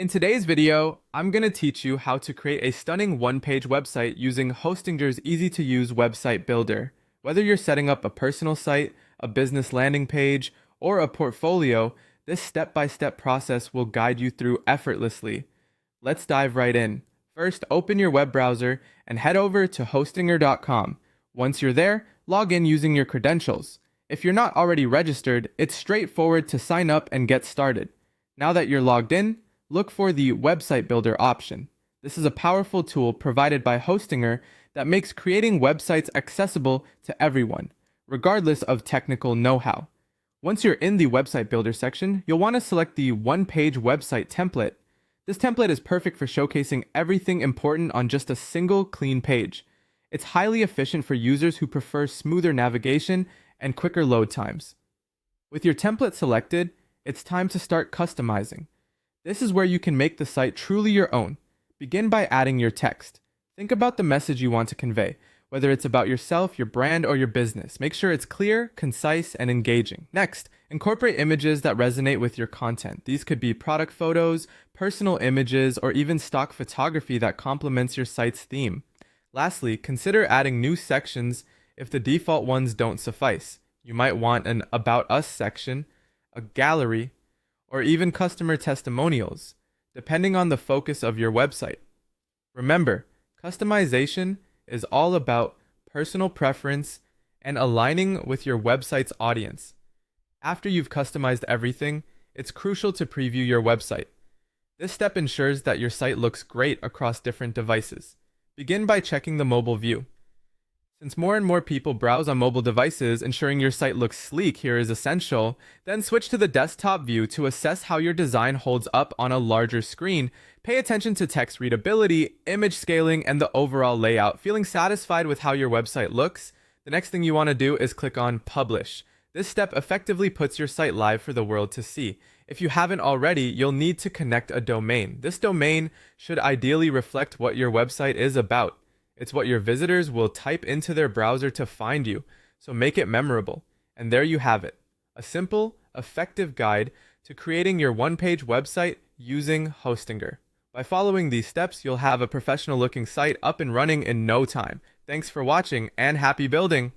In today's video, I'm going to teach you how to create a stunning one-page website using Hostinger's easy-to-use website builder. Whether you're setting up a personal site, a business landing page, or a portfolio, this step-by-step process will guide you through effortlessly. Let's dive right in. First, open your web browser and head over to hostinger.com. Once you're there, log in using your credentials. If you're not already registered, it's straightforward to sign up and get started. Now that you're logged in, look for the Website Builder option. This is a powerful tool provided by Hostinger that makes creating websites accessible to everyone, regardless of technical know-how. Once you're in the Website Builder section, you'll want to select the one-page website template. This template is perfect for showcasing everything important on just a single clean page. It's highly efficient for users who prefer smoother navigation and quicker load times. With your template selected, it's time to start customizing. This is where you can make the site truly your own. Begin by adding your text. Think about the message you want to convey, whether it's about yourself, your brand, or your business. Make sure it's clear, concise, and engaging. Next, incorporate images that resonate with your content. These could be product photos, personal images, or even stock photography that complements your site's theme. Lastly, consider adding new sections if the default ones don't suffice. You might want an About Us section, a gallery, or even customer testimonials, depending on the focus of your website. Remember, customization is all about personal preference and aligning with your website's audience. After you've customized everything, it's crucial to preview your website. This step ensures that your site looks great across different devices. Begin by checking the mobile view. Since more and more people browse on mobile devices, ensuring your site looks sleek here is essential. Then switch to the desktop view to assess how your design holds up on a larger screen. Pay attention to text readability, image scaling, and the overall layout. Feeling satisfied with how your website looks? The next thing you want to do is click on Publish. This step effectively puts your site live for the world to see. If you haven't already, you'll need to connect a domain. This domain should ideally reflect what your website is about. It's what your visitors will type into their browser to find you, so make it memorable. And there you have it, a simple, effective guide to creating your one-page website using Hostinger. By following these steps, you'll have a professional-looking site up and running in no time. Thanks for watching and happy building!